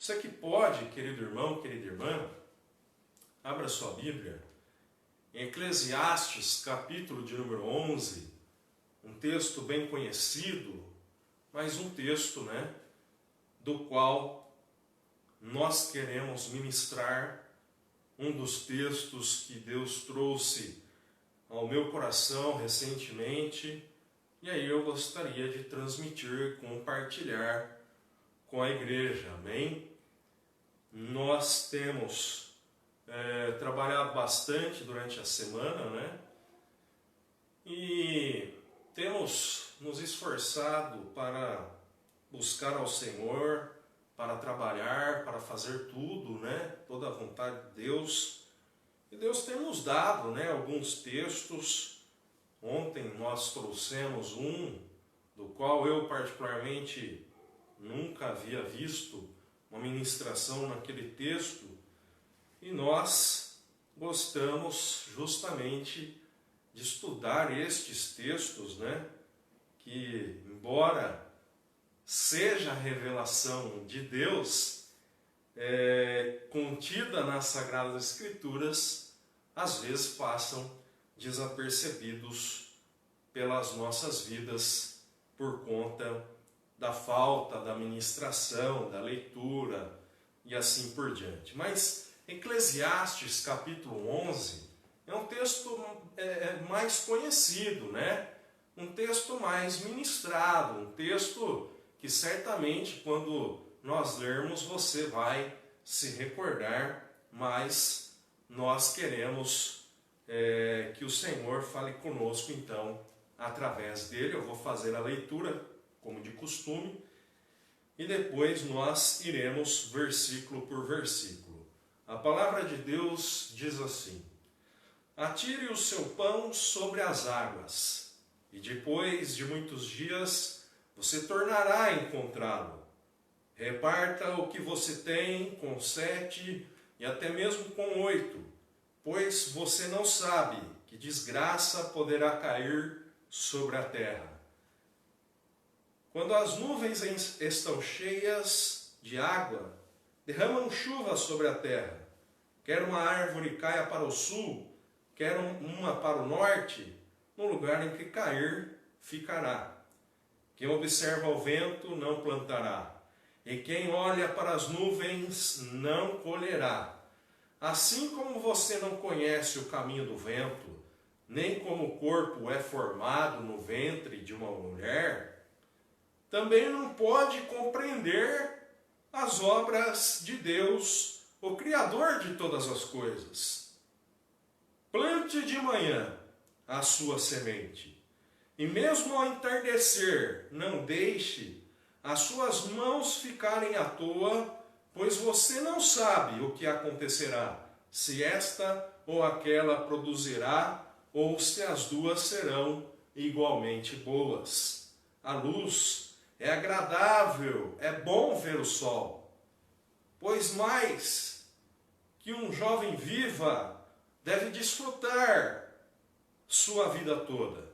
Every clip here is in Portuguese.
Você que pode, querido irmão, querida irmã, abra sua Bíblia em Eclesiastes, capítulo de número 11, um texto bem conhecido, mas um texto, do qual nós queremos ministrar, um dos textos que Deus trouxe ao meu coração recentemente, e aí eu gostaria de transmitir, compartilhar com a igreja, amém? Nós temos trabalhado bastante durante a semana, e temos nos esforçado para buscar ao Senhor, para trabalhar, para fazer tudo, toda a vontade de Deus. E Deus tem nos dado, alguns textos. Ontem nós trouxemos um, do qual eu particularmente nunca havia visto uma ministração naquele texto. E nós gostamos justamente de estudar estes textos, que embora seja a revelação de Deus contida nas Sagradas Escrituras, às vezes passam desapercebidos pelas nossas vidas por conta da falta da ministração, da leitura e assim por diante. Mas Eclesiastes capítulo 11 é um texto mais conhecido, um texto mais ministrado, um texto que certamente quando nós lermos você vai se recordar, mas nós queremos que o Senhor fale conosco então através dele. Eu vou fazer a leitura como de costume e depois nós iremos versículo por versículo. A palavra de Deus diz assim: atire o seu pão sobre as águas, e depois de muitos dias você tornará a encontrá-lo. Reparta o que você tem com 7 e até mesmo com 8, pois você não sabe que desgraça poderá cair sobre a terra. Quando as nuvens estão cheias de água, derramam chuva sobre a terra. Quer uma árvore caia para o sul, quer uma para o norte, no lugar em que cair, ficará. Quem observa o vento não plantará, e quem olha para as nuvens não colherá. Assim como você não conhece o caminho do vento, nem como o corpo é formado no ventre de uma mulher, também não pode compreender as obras de Deus, o Criador de todas as coisas. Plante de manhã a sua semente, e mesmo ao entardecer não deixe as suas mãos ficarem à toa, pois você não sabe o que acontecerá, se esta ou aquela produzirá, ou se as duas serão igualmente boas. A luz é agradável, é bom ver o sol, pois mais que um jovem viva deve desfrutar sua vida toda.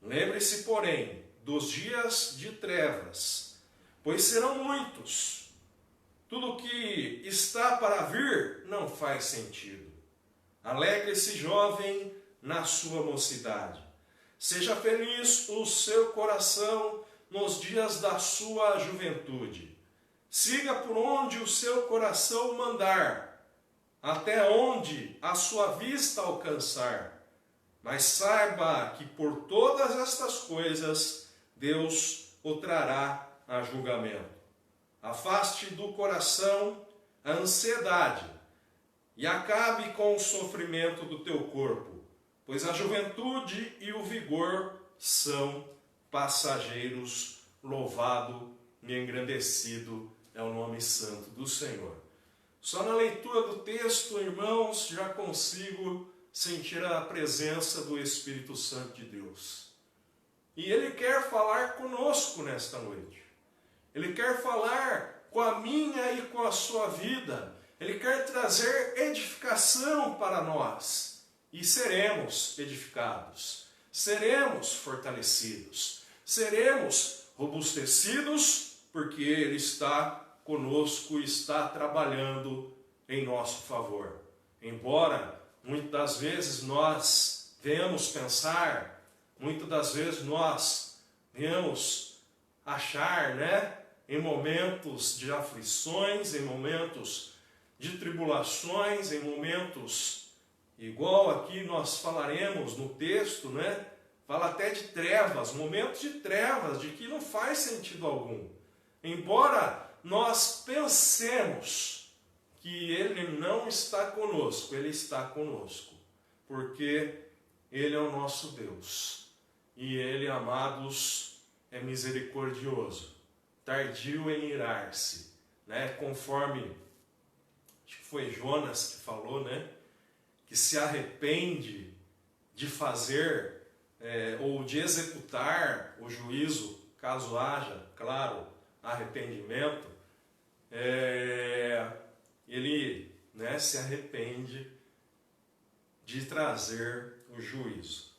Lembre-se, porém, dos dias de trevas, pois serão muitos. Tudo que está para vir não faz sentido. Alegre-se, jovem, na sua mocidade. Seja feliz o seu coração nos dias da sua juventude. Siga por onde o seu coração mandar, até onde a sua vista alcançar. Mas saiba que por todas estas coisas Deus o trará a julgamento. Afaste do coração a ansiedade e acabe com o sofrimento do teu corpo, pois a juventude e o vigor são passageiros. Louvado e engrandecido é o nome santo do Senhor. Só na leitura do texto, irmãos, já consigo sentir a presença do Espírito Santo de Deus. E Ele quer falar conosco nesta noite. Ele quer falar com a minha e com a sua vida. Ele quer trazer edificação para nós. E seremos edificados. Seremos fortalecidos. Seremos robustecidos, porque Ele está conosco e está trabalhando em nosso favor. Embora muitas das vezes nós venhamos pensar, muitas das vezes nós venhamos achar, em momentos de aflições, em momentos de tribulações, em momentos, igual aqui nós falaremos no texto, fala até de trevas, momentos de trevas, de que não faz sentido algum. Embora nós pensemos que Ele não está conosco, Ele está conosco, porque Ele é o nosso Deus. E Ele, amados, é misericordioso, tardio em irar-se, conforme, acho que foi Jonas que falou, que se arrepende de fazer ou de executar o juízo, caso haja, claro, arrependimento, ele se arrepende de trazer o juízo.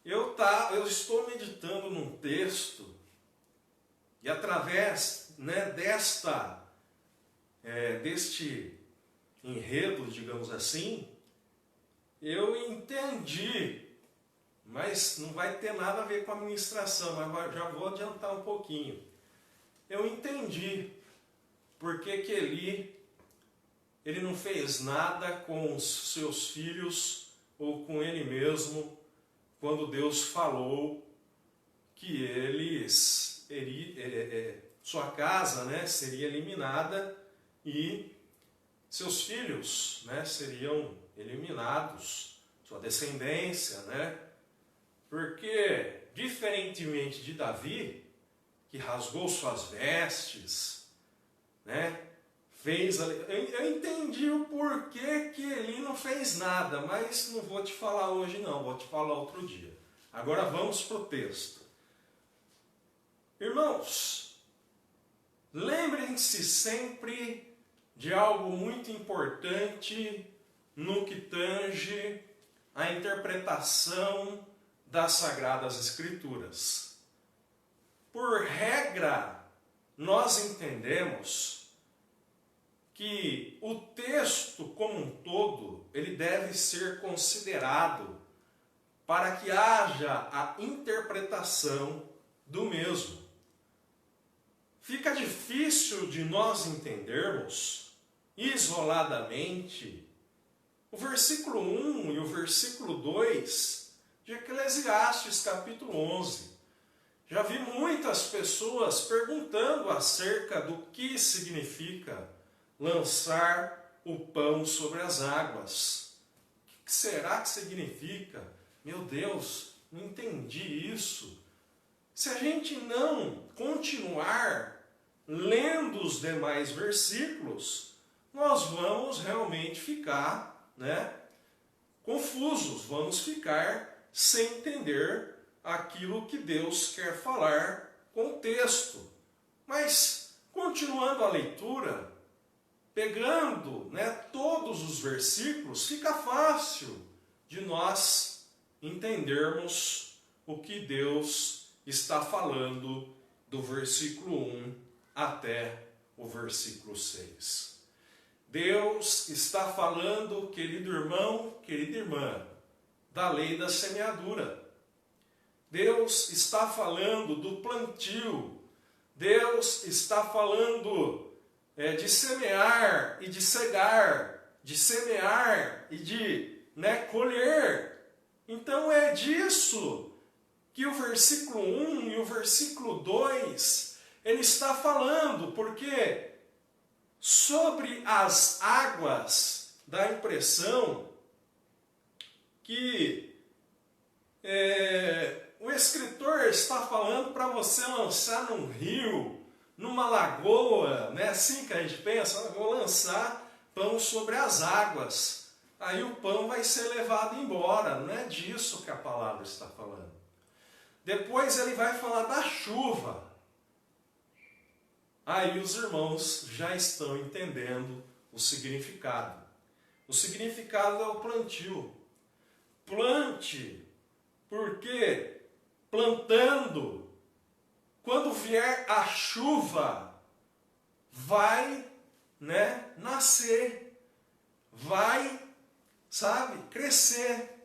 Eu estou meditando num texto e através deste enredo, digamos assim, eu entendi, mas não vai ter nada a ver com a ministração, mas já vou adiantar um pouquinho. Eu entendi porque que ele não fez nada com os seus filhos ou com ele mesmo quando Deus falou que sua casa seria eliminada e seus filhos seriam eliminados, sua descendência, porque, diferentemente de Davi, que rasgou suas vestes, eu entendi o porquê que ele não fez nada, mas não vou te falar hoje não, vou te falar outro dia. Agora vamos para o texto. Irmãos, lembrem-se sempre de algo muito importante no que tange a interpretação das Sagradas Escrituras. Por regra, nós entendemos que o texto como um todo, ele deve ser considerado para que haja a interpretação do mesmo. Fica difícil de nós entendermos isoladamente o versículo 1 e o versículo 2 de Eclesiastes capítulo 11. Já vi muitas pessoas perguntando acerca do que significa lançar o pão sobre as águas. O que será que significa? Meu Deus, não entendi isso. Se a gente não continuar lendo os demais versículos, nós vamos realmente ficar confusos, vamos ficar sem entender aquilo que Deus quer falar com o texto. Mas, continuando a leitura, pegando todos os versículos, fica fácil de nós entendermos o que Deus está falando do versículo 1 até o versículo 6. Deus está falando, querido irmão, querida irmã, da lei da semeadura. Deus está falando do plantio. Deus está falando de semear e de cegar, de semear e de colher. Então é disso que o versículo 1 e o versículo 2, ele está falando, porque sobre as águas dá a impressão que o escritor está falando para você lançar num rio, numa lagoa, assim que a gente pensa, vou lançar pão sobre as águas, aí o pão vai ser levado embora, não é disso que a palavra está falando. Depois ele vai falar da chuva. Aí os irmãos já estão entendendo o significado. O significado é o plantio. Plante, porque plantando, quando vier a chuva, vai, nascer, vai, crescer.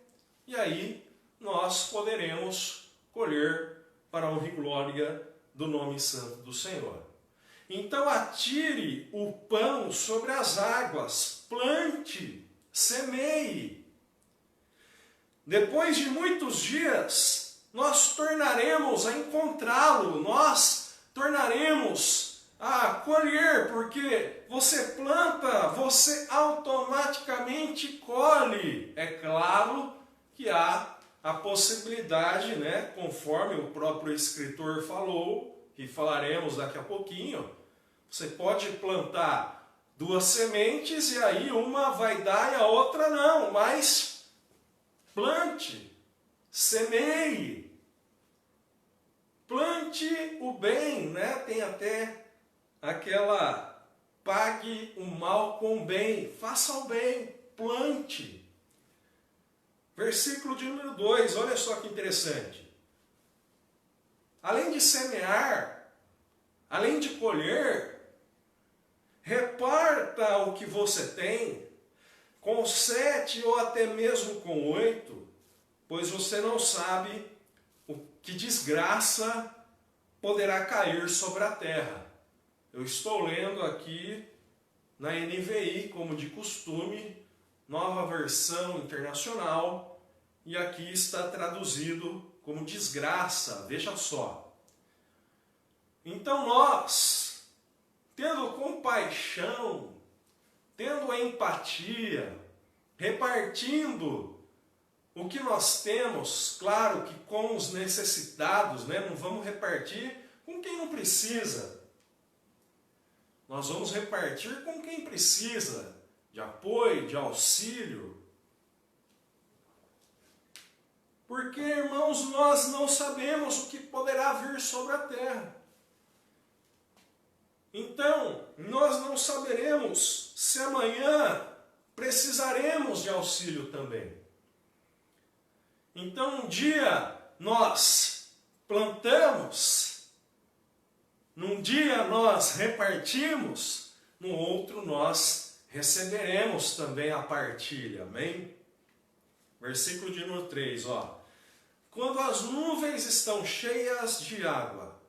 E aí nós poderemos colher para a honra e glória do nome santo do Senhor. Então atire o pão sobre as águas, plante, semeie. Depois de muitos dias, nós tornaremos a encontrá-lo, nós tornaremos a colher, porque você planta, você automaticamente colhe. É claro que há a possibilidade, conforme o próprio escritor falou, que falaremos daqui a pouquinho, você pode plantar 2 sementes e aí uma vai dar e a outra não, mas plante, semeie, plante o bem, Tem até aquela pague o mal com o bem, faça o bem, plante. Versículo de número 2, olha só que interessante. Além de semear, além de colher, reparta o que você tem com 7 ou até mesmo com 8, pois você não sabe o que desgraça poderá cair sobre a terra. Eu estou lendo aqui na NVI, como de costume, Nova Versão Internacional, e aqui está traduzido como desgraça, veja só. Então nós, tendo compaixão, tendo empatia, repartindo o que nós temos, claro que com os necessitados, não vamos repartir com quem não precisa. Nós vamos repartir com quem precisa de apoio, de auxílio. Porque, irmãos, nós não sabemos o que poderá vir sobre a terra. Então, nós não saberemos se amanhã precisaremos de auxílio também. Então, um dia nós plantamos, num dia nós repartimos, no outro nós receberemos também a partilha. Amém? Versículo de número 3, Quando as nuvens estão cheias de água,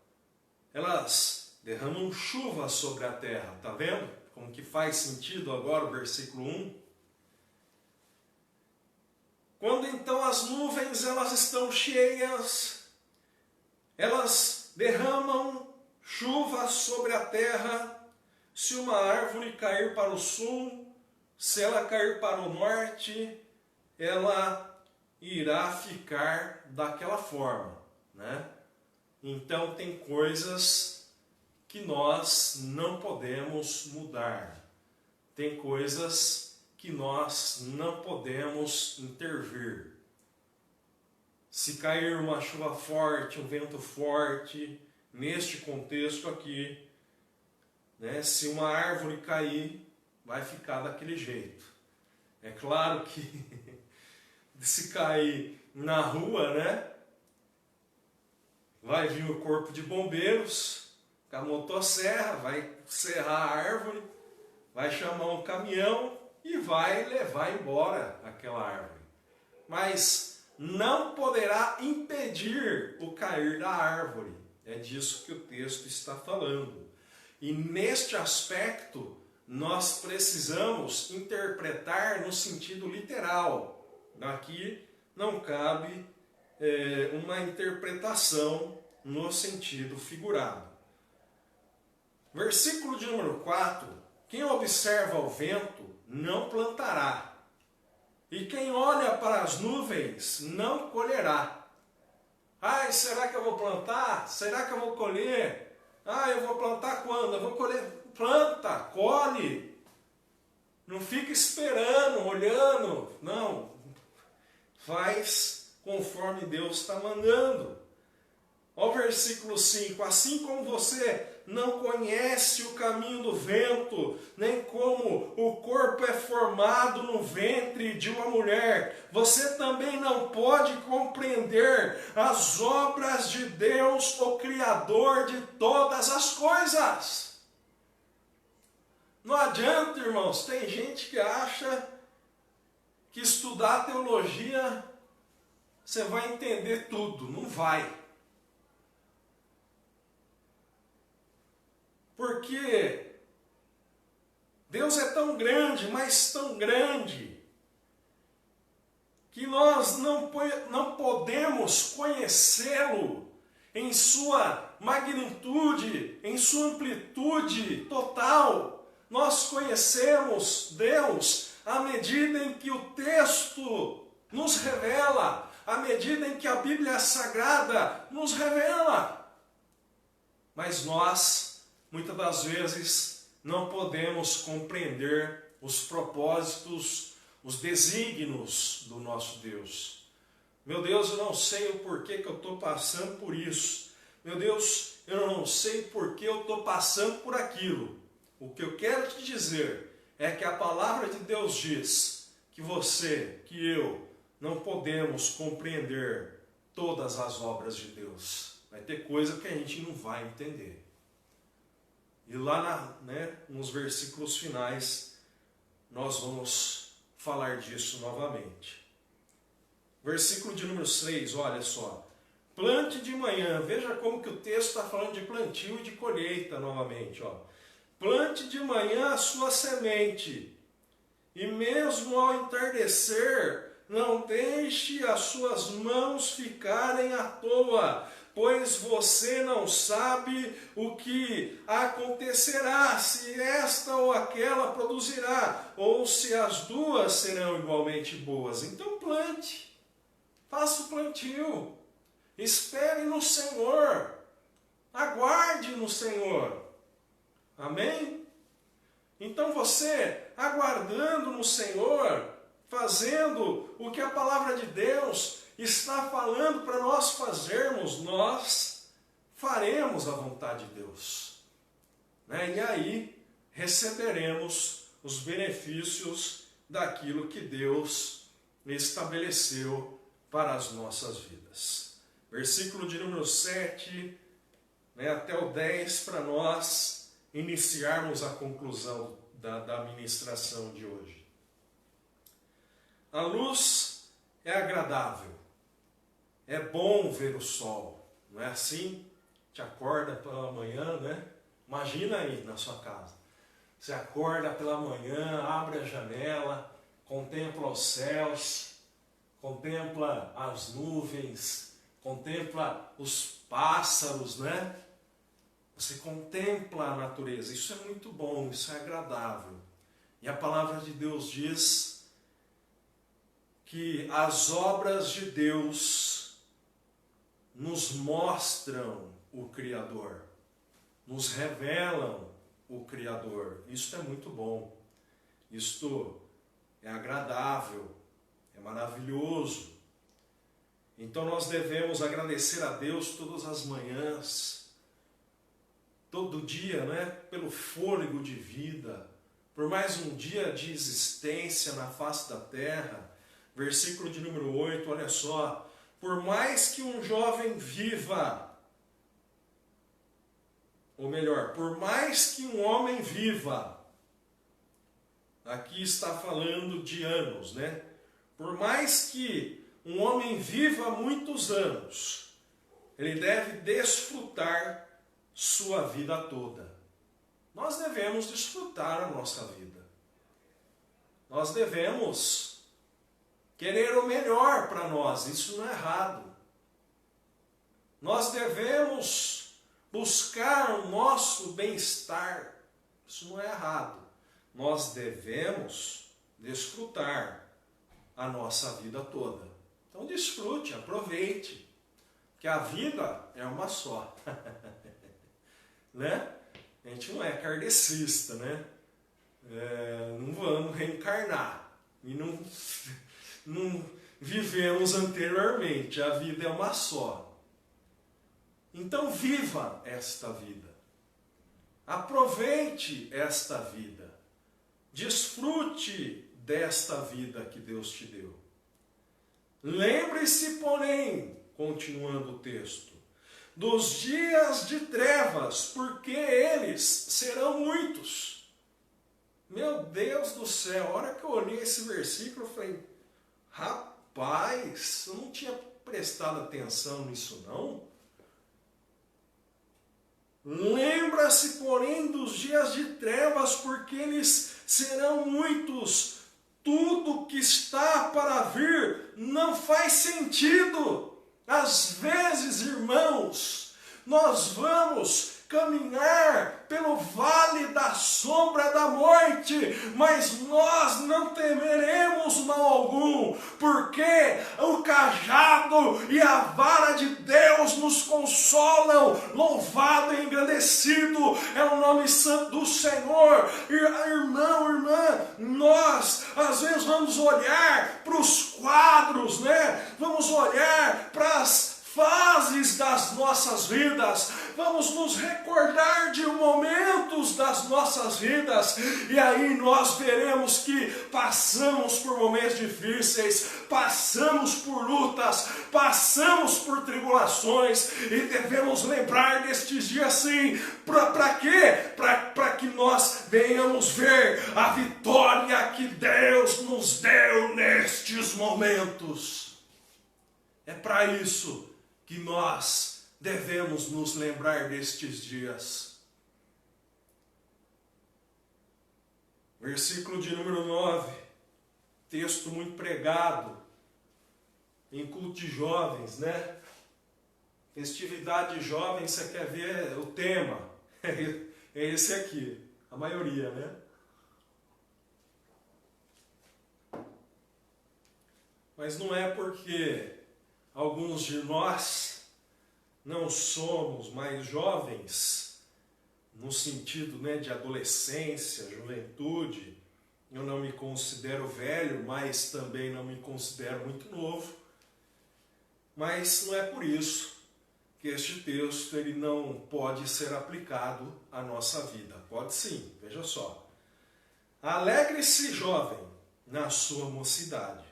elas derramam chuva sobre a terra. Está vendo como que faz sentido agora o versículo 1? Quando então as nuvens elas estão cheias, elas derramam chuva sobre a terra. Se uma árvore cair para o sul, se ela cair para o norte, ela irá ficar daquela forma, Então tem coisas que nós não podemos mudar. Tem coisas que nós não podemos intervir. Se cair uma chuva forte, um vento forte, neste contexto aqui, se uma árvore cair, vai ficar daquele jeito. É claro que se cair na rua, vai vir o corpo de bombeiros com a motosserra, vai serrar a árvore, vai chamar um caminhão e vai levar embora aquela árvore. Mas não poderá impedir o cair da árvore. É disso que o texto está falando. E neste aspecto, nós precisamos interpretar no sentido literal. Aqui não cabe uma interpretação no sentido figurado. Versículo de número 4. Quem observa o vento não plantará, e quem olha para as nuvens não colherá. Ai, será que eu vou plantar? Será que eu vou colher? Eu vou plantar quando? Eu vou colher. Planta, colhe. Não fica esperando, olhando. Não. Faz conforme Deus está mandando. Olha o versículo 5. Assim como você não conhece o caminho do vento, nem como o corpo é formado no ventre de uma mulher, você também não pode compreender as obras de Deus, o Criador de todas as coisas. Não adianta, irmãos, tem gente que acha que estudar teologia você vai entender tudo. Não vai. Porque Deus é tão grande, mas tão grande, que nós não podemos conhecê-lo em sua magnitude, em sua amplitude total. Nós conhecemos Deus à medida em que o texto nos revela, à medida em que a Bíblia Sagrada nos revela. Mas nós, muitas das vezes, não podemos compreender os propósitos, os desígnios do nosso Deus. Meu Deus, eu não sei o porquê que eu estou passando por isso. Meu Deus, eu não sei porquê eu estou passando por aquilo. O que eu quero te dizer é que a palavra de Deus diz que você, que eu, não podemos compreender todas as obras de Deus. Vai ter coisa que a gente não vai entender. E lá nos versículos finais, nós vamos falar disso novamente. Versículo de número 6, olha só. Plante de manhã, veja como que o texto está falando de plantio e de colheita novamente. Ó. Plante de manhã a sua semente, e mesmo ao entardecer, não deixe as suas mãos ficarem à toa, pois você não sabe o que acontecerá, se esta ou aquela produzirá, ou se as duas serão igualmente boas. Então plante, faça o plantio, espere no Senhor, aguarde no Senhor. Amém? Então você, aguardando no Senhor, fazendo o que a palavra de Deus está falando para nós fazermos, nós faremos a vontade de Deus. E aí receberemos os benefícios daquilo que Deus estabeleceu para as nossas vidas. Versículo de número 7, até o 10, para nós iniciarmos a conclusão da ministração de hoje. A luz é agradável, é bom ver o sol, não é assim? Te acorda pela manhã, Imagina aí na sua casa. Você acorda pela manhã, abre a janela, contempla os céus, contempla as nuvens, contempla os pássaros, Você contempla a natureza. Isso é muito bom, isso é agradável. E a palavra de Deus diz que as obras de Deus nos mostram o Criador, nos revelam o Criador. Isso é muito bom. Isto é agradável, é maravilhoso. Então nós devemos agradecer a Deus todas as manhãs, todo dia, pelo fôlego de vida, por mais um dia de existência na face da terra. Versículo de número 8, olha só. Por mais que um jovem viva, ou melhor, por mais que um homem viva, aqui está falando de anos, Por mais que um homem viva muitos anos, ele deve desfrutar sua vida toda. Nós devemos desfrutar a nossa vida. Nós devemos querer o melhor para nós, isso não é errado. Nós devemos buscar o nosso bem-estar, isso não é errado. Nós devemos desfrutar a nossa vida toda. Então desfrute, aproveite, que a vida é uma só. A gente não é kardecista, não vamos reencarnar e não vivemos anteriormente, a vida é uma só. Então viva esta vida, aproveite esta vida, desfrute desta vida que Deus te deu. Lembre-se, porém, continuando o texto, dos dias de trevas, porque eles serão muitos. Deus do céu, a hora que eu olhei esse versículo, eu falei, rapaz, eu não tinha prestado atenção nisso não. Lembra-se, porém, dos dias de trevas, porque eles serão muitos. Tudo que está para vir não faz sentido. Às vezes, irmãos, nós vamos caminhar pelo vale da sombra da morte, mas nós não temeremos mal algum, porque o cajado e a vara de Deus nos consolam. Louvado e engrandecido é o nome santo do Senhor. Irmão, irmã, nós às vezes vamos olhar para os quadros, né? Vamos olhar para as fases das nossas vidas, vamos nos recordar de momentos das nossas vidas, e aí nós veremos que passamos por momentos difíceis, passamos por lutas, passamos por tribulações, e devemos lembrar destes dias sim. Para quê? Para que nós venhamos ver a vitória que Deus nos deu nestes momentos. É para isso que nós devemos nos lembrar destes dias. Versículo de número 9, texto muito pregado em culto de jovens, né? Festividade de jovens, você quer ver o tema? É esse aqui, a maioria, né? Mas não é porque alguns de nós não somos mais jovens, no sentido, né, de adolescência, juventude. Eu não me considero velho, mas também não me considero muito novo. Mas não é por isso que este texto ele não pode ser aplicado à nossa vida. Pode sim, veja só. Alegre-se, jovem, na sua mocidade.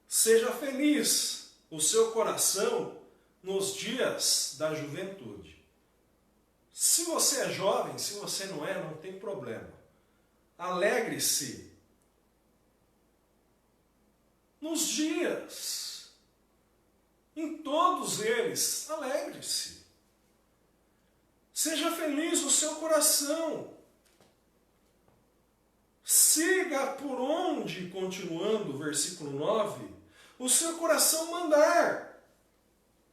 Seja feliz o seu coração nos dias da juventude. Se você é jovem, se você não é, não tem problema. Alegre-se nos dias, em todos eles, alegre-se. Seja feliz o seu coração. Siga por onde, continuando o versículo 9, o seu coração mandar,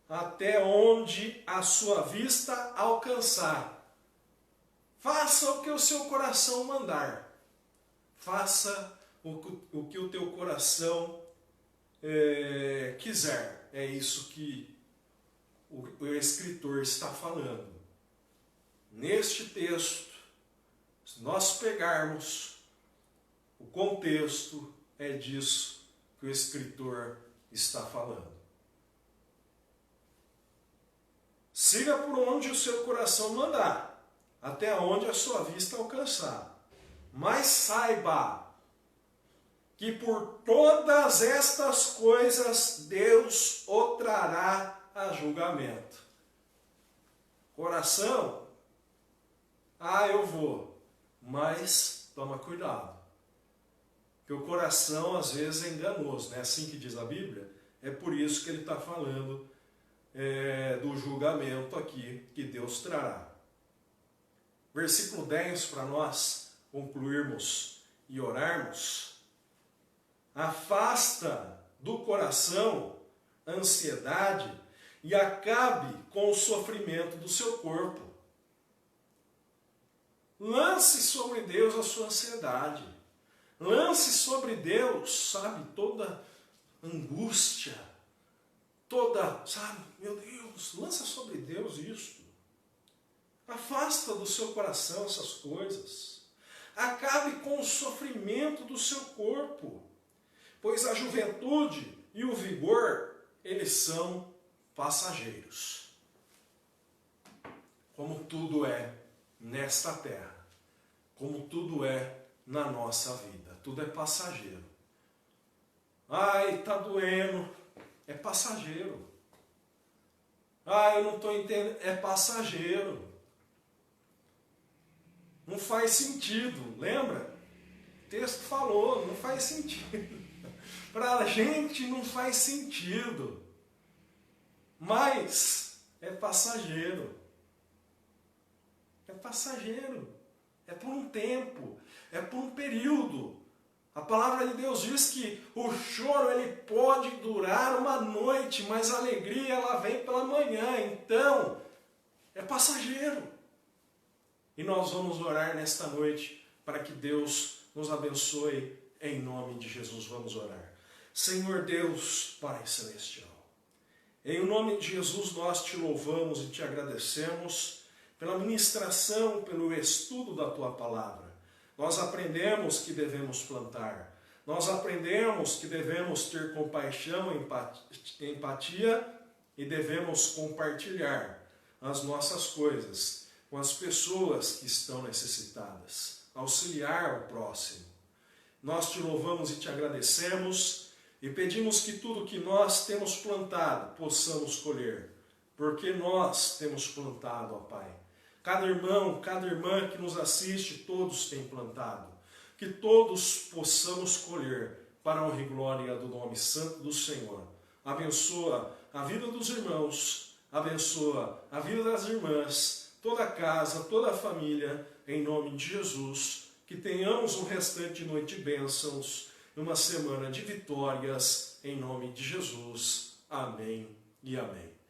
até onde a sua vista alcançar. Faça o que o seu coração mandar. Faça o que o teu coração quiser. É isso que o escritor está falando. Neste texto, se nós pegarmos o contexto, é disso que o escritor está falando. Siga por onde o seu coração mandar, até onde a sua vista alcançar. Mas saiba que por todas estas coisas Deus o trará a julgamento. Coração, eu vou, mas toma cuidado. Porque o coração às vezes é enganoso, não é assim que diz a Bíblia? É por isso que ele está falando do julgamento aqui que Deus trará. Versículo 10, para nós concluirmos e orarmos. Afasta do coração a ansiedade e acabe com o sofrimento do seu corpo. Lance sobre Deus a sua ansiedade. Lance sobre Deus, sabe, toda angústia, meu Deus, lança sobre Deus isso. Afasta do seu coração essas coisas. Acabe com o sofrimento do seu corpo, pois a juventude e o vigor, eles são passageiros. Como tudo é nesta terra, como tudo é na nossa vida, tudo é passageiro. Está doendo, é passageiro. Eu não estou entendendo, é passageiro. Não faz sentido, lembra? texto falou, não faz sentido. Para a gente não faz sentido. Mas é passageiro. É passageiro. É por um tempo. É por um período. A palavra de Deus diz que o choro ele pode durar uma noite, mas a alegria ela vem pela manhã. Então, é passageiro. E nós vamos orar nesta noite para que Deus nos abençoe em nome de Jesus. Vamos orar. Senhor Deus, Pai Celestial, em nome de Jesus nós te louvamos e te agradecemos pela ministração, pelo estudo da Tua Palavra. Nós aprendemos que devemos plantar. Nós aprendemos que devemos ter compaixão, empatia e devemos compartilhar as nossas coisas com as pessoas que estão necessitadas. Auxiliar o próximo. Nós te louvamos e te agradecemos e pedimos que tudo que nós temos plantado possamos colher. Porque nós temos plantado, ó Pai. Cada irmão, cada irmã que nos assiste, todos têm plantado. Que todos possamos colher para a honra e glória do nome santo do Senhor. Abençoa a vida dos irmãos, abençoa a vida das irmãs, toda a casa, toda a família, em nome de Jesus. Que tenhamos um restante de noite de bênçãos, uma semana de vitórias, em nome de Jesus. Amém e amém.